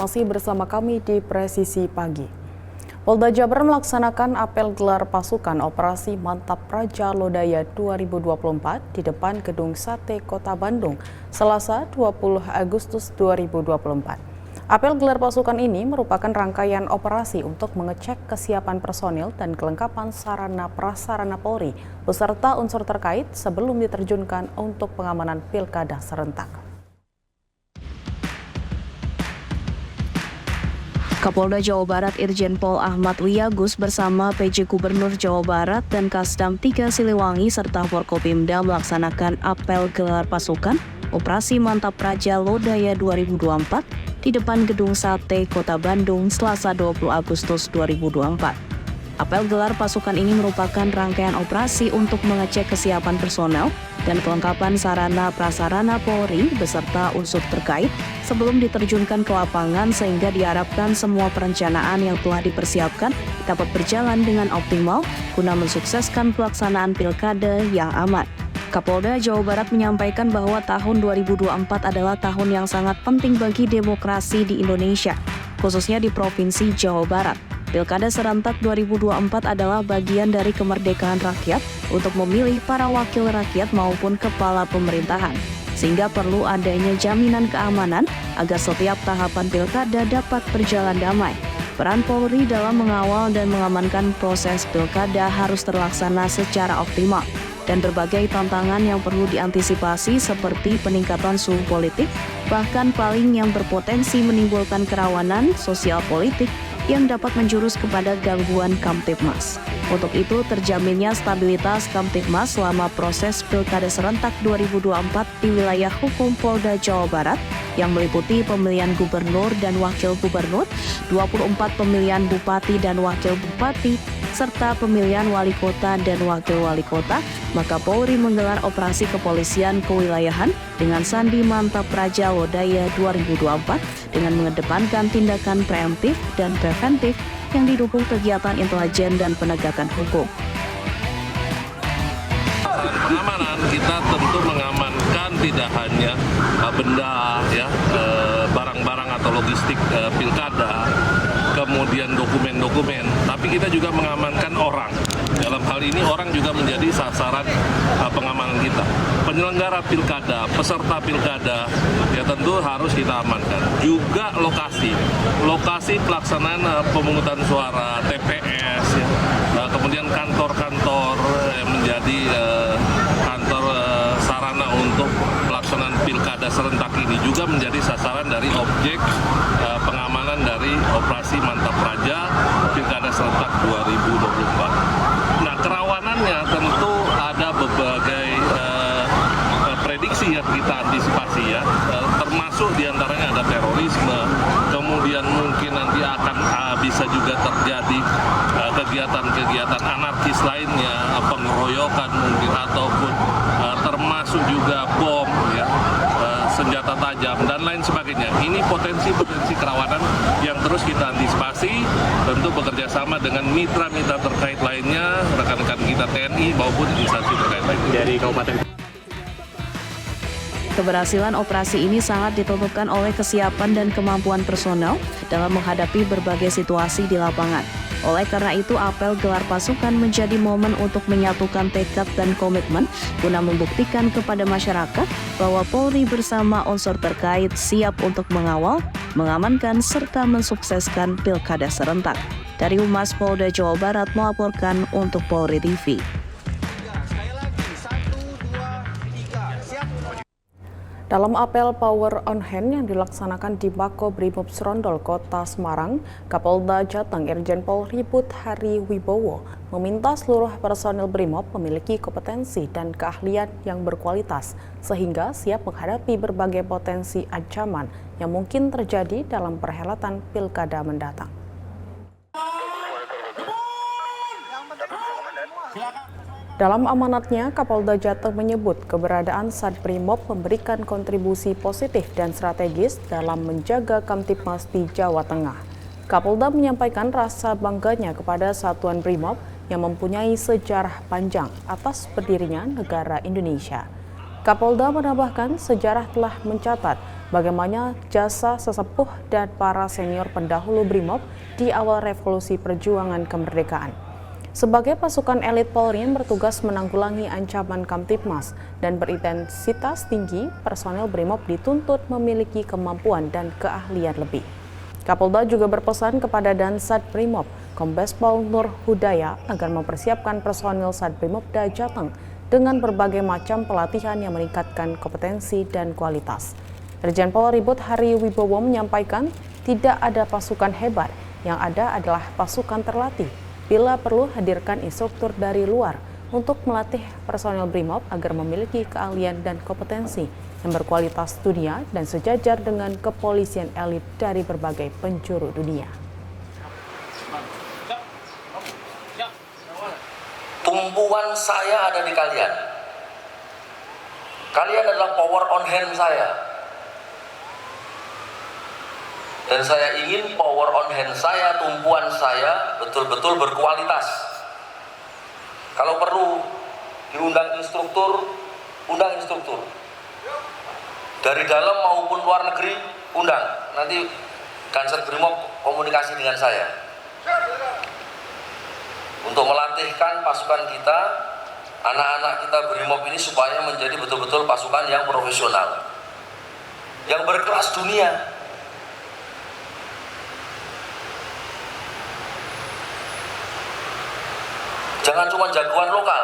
masih bersama kami di Presisi Pagi. Polda Jabar melaksanakan apel gelar pasukan Operasi Mantap Praja Lodaya 2024 di depan Gedung Sate Kota Bandung, Selasa 20 Agustus 2024. Apel gelar pasukan ini merupakan rangkaian operasi untuk mengecek kesiapan personil dan kelengkapan sarana prasarana Polri beserta unsur terkait sebelum diterjunkan untuk pengamanan pilkada serentak. Kapolda Jawa Barat Irjen Pol Ahmad Wiyagus bersama PJ Gubernur Jawa Barat dan Kasdam 3 Siliwangi serta Forkopimda melaksanakan apel gelar pasukan Operasi Mantap Praja Lodaya 2024 di depan Gedung Sate Kota Bandung Selasa 20 Agustus 2024. Apel gelar pasukan ini merupakan rangkaian operasi untuk mengecek kesiapan personel dan kelengkapan sarana prasarana Polri beserta unsur terkait sebelum diterjunkan ke lapangan sehingga diharapkan semua perencanaan yang telah dipersiapkan dapat berjalan dengan optimal guna mensukseskan pelaksanaan pilkada yang aman. Kapolda Jawa Barat menyampaikan bahwa tahun 2024 adalah tahun yang sangat penting bagi demokrasi di Indonesia, khususnya di Provinsi Jawa Barat. Pilkada serentak 2024 adalah bagian dari kemerdekaan rakyat untuk memilih para wakil rakyat maupun kepala pemerintahan, sehingga perlu adanya jaminan keamanan agar setiap tahapan pilkada dapat berjalan damai. Peran Polri dalam mengawal dan mengamankan proses pilkada harus terlaksana secara optimal, dan berbagai tantangan yang perlu diantisipasi seperti peningkatan suhu politik, bahkan paling yang berpotensi menimbulkan kerawanan sosial politik yang dapat menjurus kepada gangguan Kamtibmas. Untuk itu, terjaminnya stabilitas Kamtibmas selama proses Pilkada Serentak 2024 di wilayah hukum Polda Jawa Barat yang meliputi pemilihan gubernur dan wakil gubernur, 24 pemilihan bupati dan wakil bupati, serta pemilihan wali kota dan wakil wali kota, maka Polri menggelar operasi kepolisian kewilayahan dengan sandi Mantap Praja Lodaya 2024 dengan mengedepankan tindakan preemptif dan preventif yang didukung kegiatan intelijen dan penegakan hukum. Pengamanan kita tentu mengamankan tidak hanya benda ya, barang-barang atau logistik pilkada, kemudian dokumen-dokumen, tapi kita juga mengamankan orang. Dalam hal ini orang juga menjadi sasaran pengamanan kita. Penyelenggara pilkada, peserta pilkada, ya tentu harus kita amankan. Juga lokasi pelaksanaan pemungutan suara, TPS, ya. Kemudian kantor-kantor yang menjadi kantor sarana untuk pelaksanaan pilkada serentak ini juga menjadi sasaran dari objek pengamanan dari Operasi Mantap Praja Pilkada Serentak 2024. Nah, kerawanannya tentu ada berbagai prediksi yang kita antisipasi ya, termasuk diantaranya ada terorisme, kemudian mungkin nanti akan bisa juga terjadi kegiatan-kegiatan anarkis lainnya, pengeroyokan mungkin ataupun termasuk juga bom ya, senjata tajam dan lain sebagainya. Ini potensi-potensi kerawanan yang terus kita antisipasi, tentu bekerja sama dengan mitra-mitra terkait lainnya, rekan-rekan kita TNI maupun instansi terkait lainnya. Dari Kabupaten. Keberhasilan operasi ini sangat ditentukan oleh kesiapan dan kemampuan personel dalam menghadapi berbagai situasi di lapangan. Oleh karena itu, apel gelar pasukan menjadi momen untuk menyatukan tekad dan komitmen guna membuktikan kepada masyarakat bahwa Polri bersama unsur terkait siap untuk mengawal, mengamankan, serta mensukseskan pilkada serentak. Dari Humas Polda Jawa Barat melaporkan untuk Polri TV. Dalam apel Power on Hand yang dilaksanakan di Makobrimob Serondol Kota Semarang, Kapolda Jateng Irjen Pol Ribut Hari Wibowo meminta seluruh personil Brimob memiliki kompetensi dan keahlian yang berkualitas sehingga siap menghadapi berbagai potensi ancaman yang mungkin terjadi dalam perhelatan pilkada mendatang. Dalam amanatnya, Kapolda Jateng menyebut keberadaan Satbrimob memberikan kontribusi positif dan strategis dalam menjaga Kamtibmas di Jawa Tengah. Kapolda menyampaikan rasa bangganya kepada Satuan Brimob yang mempunyai sejarah panjang atas berdirinya negara Indonesia. Kapolda menambahkan sejarah telah mencatat bagaimana jasa sesepuh dan para senior pendahulu BRIMOB di awal revolusi perjuangan kemerdekaan. Sebagai pasukan elit Polri yang bertugas menanggulangi ancaman Kamtibmas dan berintensitas tinggi, personel BRIMOB dituntut memiliki kemampuan dan keahlian lebih. Kapolda juga berpesan kepada Dansat BRIMOB, Kombes Pol Nur Hudaya, agar mempersiapkan personil Satbrimob da Jateng dengan berbagai macam pelatihan yang meningkatkan kompetensi dan kualitas. Irjen Pol Ribut Hari Wibowo menyampaikan tidak ada pasukan hebat, yang ada adalah pasukan terlatih. Bila perlu hadirkan instruktur dari luar untuk melatih personel BRIMOB agar memiliki keahlian dan kompetensi yang berkualitas dunia dan sejajar dengan kepolisian elit dari berbagai penjuru dunia. Tumpuan saya ada di kalian. Kalian adalah power on hand saya. Dan saya ingin power on hand saya, tumpuan saya betul-betul berkualitas. Kalau perlu diundang instruktur, undang instruktur. Dari dalam maupun luar negeri, undang. Nanti Dansat BRIMOB komunikasi dengan saya. Untuk melatihkan pasukan kita, anak-anak kita BRIMOB ini supaya menjadi betul-betul pasukan yang profesional, yang berkelas dunia. Jangan cuma jagoan lokal.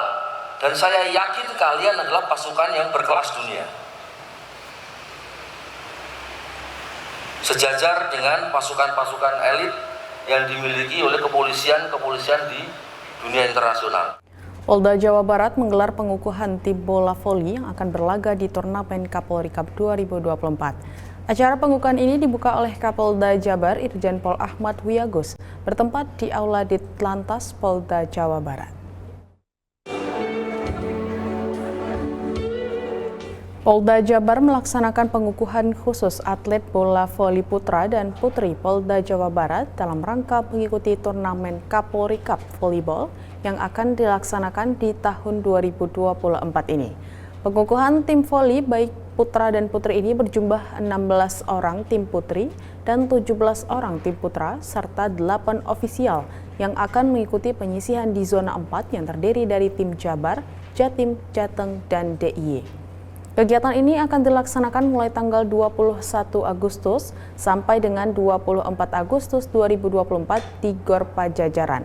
Dan saya yakin kalian adalah pasukan yang berkelas dunia, sejajar dengan pasukan-pasukan elit yang dimiliki oleh kepolisian di dunia internasional. Polda Jawa Barat menggelar pengukuhan tim bola voli yang akan berlaga di turnamen Kapolri Cup 2024. Acara pengukuhan ini dibuka oleh Kapolda Jabar Irjen Pol Ahmad Wiyagus bertempat di Aula Ditlantas Polda Jawa Barat. Polda Jabar melaksanakan pengukuhan khusus atlet bola voli putra dan putri Polda Jawa Barat dalam rangka mengikuti turnamen Kapolri Cup Volleyball yang akan dilaksanakan di tahun 2024 ini. Pengukuhan tim voli baik putra dan putri ini berjumlah 16 orang tim putri dan 17 orang tim putra serta 8 ofisial yang akan mengikuti penyisihan di zona 4 yang terdiri dari tim Jabar, Jatim, Jateng, dan DIY. Kegiatan ini akan dilaksanakan mulai tanggal 21 Agustus sampai dengan 24 Agustus 2024 di Gor Pajajaran.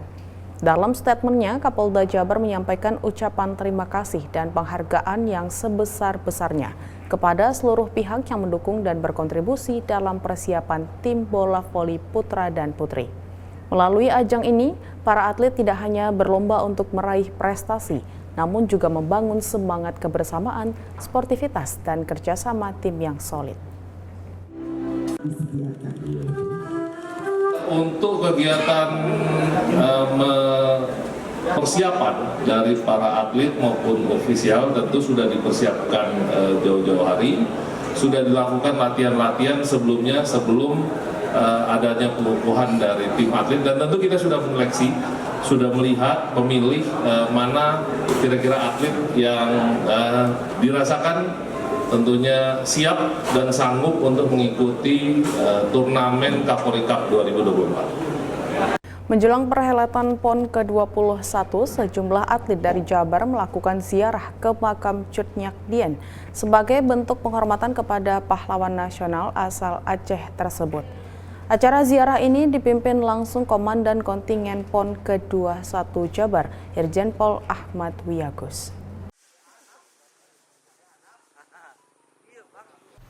Dalam statementnya, Kapolda Jabar menyampaikan ucapan terima kasih dan penghargaan yang sebesar-besarnya kepada seluruh pihak yang mendukung dan berkontribusi dalam persiapan tim bola voli putra dan putri. Melalui ajang ini, para atlet tidak hanya berlomba untuk meraih prestasi, namun juga membangun semangat kebersamaan, sportivitas, dan kerjasama tim yang solid. Untuk kegiatan persiapan dari para atlet maupun ofisial tentu sudah dipersiapkan jauh-jauh hari. Sudah dilakukan latihan-latihan sebelumnya sebelum adanya pengukuhan dari tim atlet, dan tentu kita sudah menyeleksi, sudah melihat, memilih mana kira-kira atlet yang dirasakan tentunya siap dan sanggup untuk mengikuti turnamen Kapolri Cup 2024. Menjelang perhelatan PON ke-21, sejumlah atlet dari Jabar melakukan ziarah ke makam Cut Nyak Dien sebagai bentuk penghormatan kepada pahlawan nasional asal Aceh tersebut. Acara ziarah ini dipimpin langsung Komandan Kontingen PON ke-21 Jabar, Irjen Pol Ahmad Wiyagus.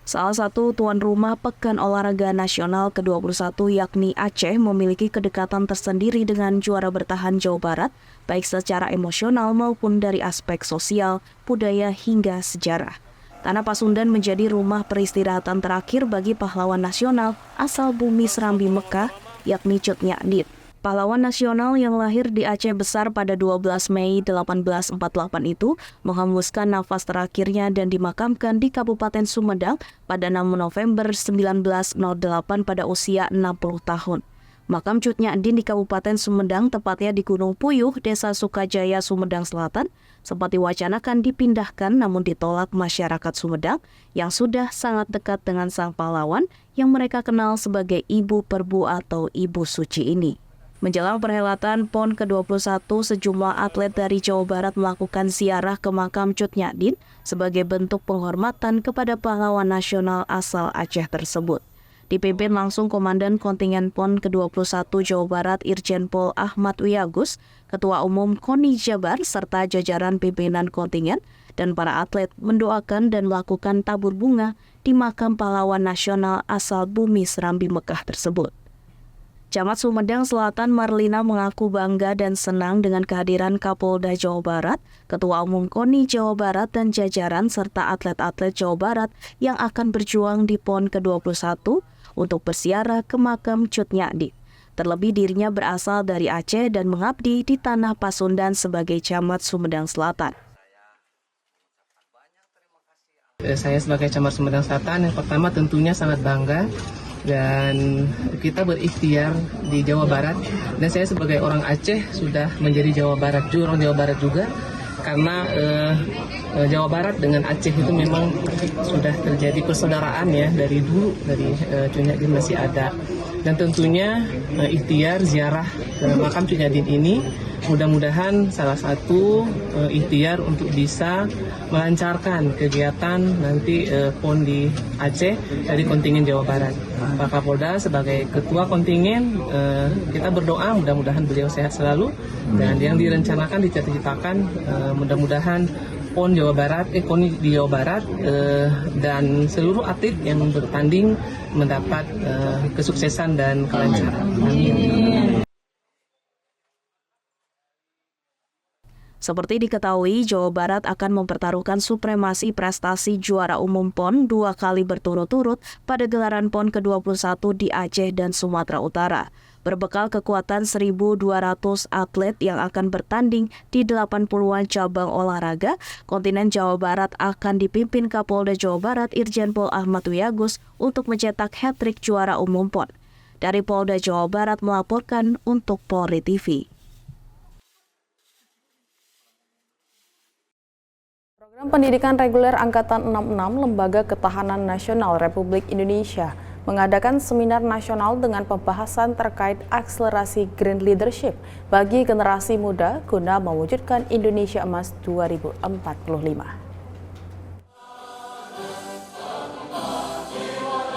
Salah satu tuan rumah Pekan Olahraga Nasional ke-21 yakni Aceh memiliki kedekatan tersendiri dengan juara bertahan Jawa Barat, baik secara emosional maupun dari aspek sosial, budaya hingga sejarah. Tanah Pasundan menjadi rumah peristirahatan terakhir bagi pahlawan nasional asal bumi Serambi Mekah, yakni Cut Nyak Dien. Pahlawan nasional yang lahir di Aceh Besar pada 12 Mei 1848 itu menghembuskan nafas terakhirnya dan dimakamkan di Kabupaten Sumedang pada 6 November 1908 pada usia 60 tahun. Makam Cut Nyadin di Kabupaten Sumedang, tepatnya di Gunung Puyuh, Desa Sukajaya, Sumedang Selatan, sempat diwacanakan dipindahkan namun ditolak masyarakat Sumedang yang sudah sangat dekat dengan sang pahlawan yang mereka kenal sebagai Ibu Perbu atau Ibu Suci ini. Menjelang perhelatan PON ke-21, sejumlah atlet dari Jawa Barat melakukan ziarah ke makam Cut Nyadin sebagai bentuk penghormatan kepada pahlawan nasional asal Aceh tersebut. Dipimpin langsung Komandan Kontingen PON ke-21 Jawa Barat Irjen Pol Ahmad Wiyagus, Ketua Umum KONI Jabar, serta jajaran pimpinan kontingen dan para atlet mendoakan dan melakukan tabur bunga di makam pahlawan nasional asal bumi Serambi Mekah tersebut. Camat Sumedang Selatan Marlina mengaku bangga dan senang dengan kehadiran Kapolda Jawa Barat, Ketua Umum KONI Jawa Barat dan jajaran serta atlet-atlet Jawa Barat yang akan berjuang di PON ke-21 untuk berziarah ke makam Cut Nyadin. Terlebih dirinya berasal dari Aceh dan mengabdi di Tanah Pasundan sebagai Camat Sumedang Selatan. Saya sebagai Camat Sumedang Selatan yang pertama tentunya sangat bangga dan kita berikhtiar di Jawa Barat, dan saya sebagai orang Aceh sudah menjadi Jawa Barat, orang Jawa Barat juga, karena Jawa Barat dengan Aceh itu memang sudah terjadi persaudaraan ya dari dulu, dari Cut Nyadin masih ada. Dan tentunya ikhtiar ziarah makam Cut Nyadin ini mudah-mudahan salah satu ikhtiar untuk bisa melancarkan kegiatan nanti PON di Aceh dari kontingen Jawa Barat. Pak Kapolda sebagai ketua kontingen, kita berdoa mudah-mudahan beliau sehat selalu, dan yang direncanakan, dicita-citakan mudah-mudahan PON Jawa Barat, PON di Jawa Barat dan seluruh atlet yang bertanding mendapat kesuksesan dan kelancaran. Amin. Seperti diketahui, Jawa Barat akan mempertaruhkan supremasi prestasi juara umum PON 2 kali berturut-turut pada gelaran PON ke-21 di Aceh dan Sumatera Utara. Berbekal kekuatan 1.200 atlet yang akan bertanding di 80-an cabang olahraga, kontingen Jawa Barat akan dipimpin Kapolda Jawa Barat Irjen Pol Ahmad Wiyagus untuk mencetak hat-trick juara umum PON. Dari Polda Jawa Barat melaporkan untuk Polri TV. Program Pendidikan Reguler Angkatan 66 Lembaga Ketahanan Nasional Republik Indonesia mengadakan seminar nasional dengan pembahasan terkait akselerasi Green Leadership bagi generasi muda guna mewujudkan Indonesia Emas 2045.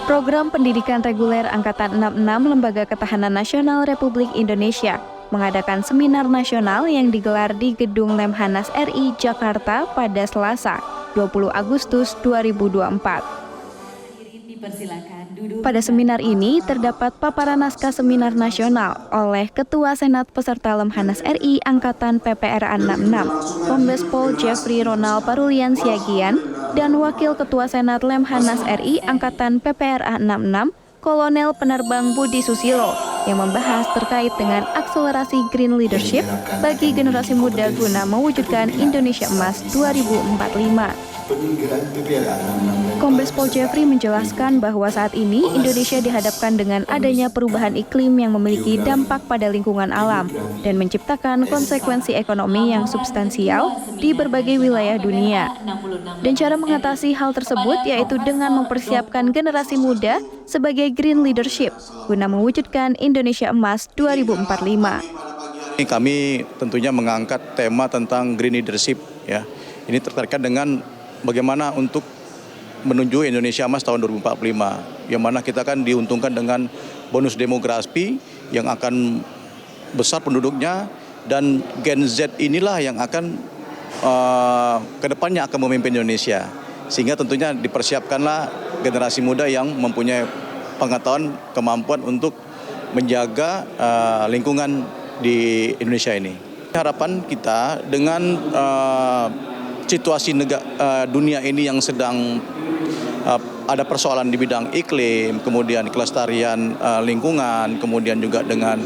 Program Pendidikan Reguler Angkatan 66 Lembaga Ketahanan Nasional Republik Indonesia mengadakan seminar nasional yang digelar di Gedung Lemhanas RI Jakarta pada Selasa, 20 Agustus 2024. Pada seminar ini terdapat paparan naskah seminar nasional oleh Ketua Senat peserta Lemhanas RI Angkatan PPRA 66, Kombes Pol Jeffrey Ronald Parulian Siagian, dan Wakil Ketua Senat Lemhanas RI Angkatan PPRA 66, Kolonel Penerbang Budi Susilo, yang membahas terkait dengan akselerasi Green Leadership bagi generasi muda guna mewujudkan Indonesia Emas 2045. Kombes Pol Jeffrey menjelaskan bahwa saat ini Indonesia dihadapkan dengan adanya perubahan iklim yang memiliki dampak pada lingkungan alam dan menciptakan konsekuensi ekonomi yang substansial di berbagai wilayah dunia. Dan cara mengatasi hal tersebut yaitu dengan mempersiapkan generasi muda sebagai green leadership guna mewujudkan Indonesia Emas 2045. Kami tentunya mengangkat tema tentang green leadership ya. Ini terkait dengan bagaimana untuk menuju Indonesia Emas tahun 2045, yang mana kita kan diuntungkan dengan bonus demografi yang akan besar penduduknya, dan Gen Z inilah yang akan kedepannya akan memimpin Indonesia. Sehingga tentunya dipersiapkanlah generasi muda yang mempunyai pengetahuan, kemampuan untuk menjaga lingkungan di Indonesia ini. Harapan kita dengan situasi dunia ini yang sedang ada persoalan di bidang iklim, kemudian kelestarian lingkungan, kemudian juga dengan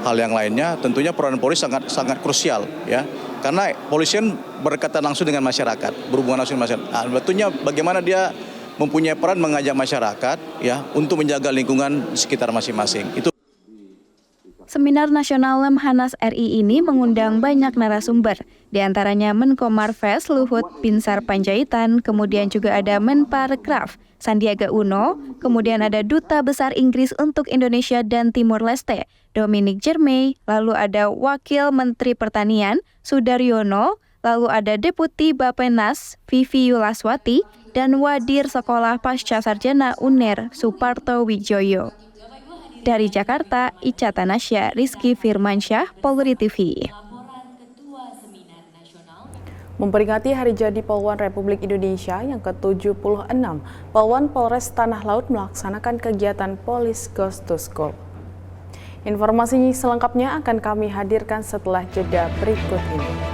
hal yang lainnya, tentunya peran Polri sangat krusial ya. Karena polisi berkaitan langsung dengan masyarakat, berhubungan langsung dengan masyarakat. Tentunya bagaimana dia mempunyai peran mengajak masyarakat ya untuk menjaga lingkungan sekitar masing-masing. Itu Seminar Nasional Lemhanas RI ini mengundang banyak narasumber, di antaranya Menko Marves Luhut Binsar Panjaitan, kemudian juga ada Menparekraf Sandiaga Uno, kemudian ada Duta Besar Inggris untuk Indonesia dan Timur Leste, Dominic Jermey, lalu ada Wakil Menteri Pertanian, Sudaryono, lalu ada Deputi Bapenas, Vivi Yulaswati, dan Wadir Sekolah Pasca Sarjana UNER, Suparto Wijoyo. Dari Jakarta, Ica Tanasya, Rizky Firmansyah, Polri TV. Memperingati Hari Jadi Poluan Republik Indonesia yang ke-76, Poluan Polres Tanah Laut melaksanakan kegiatan Police Goes to School. Informasi selengkapnya akan kami hadirkan setelah jeda berikut ini.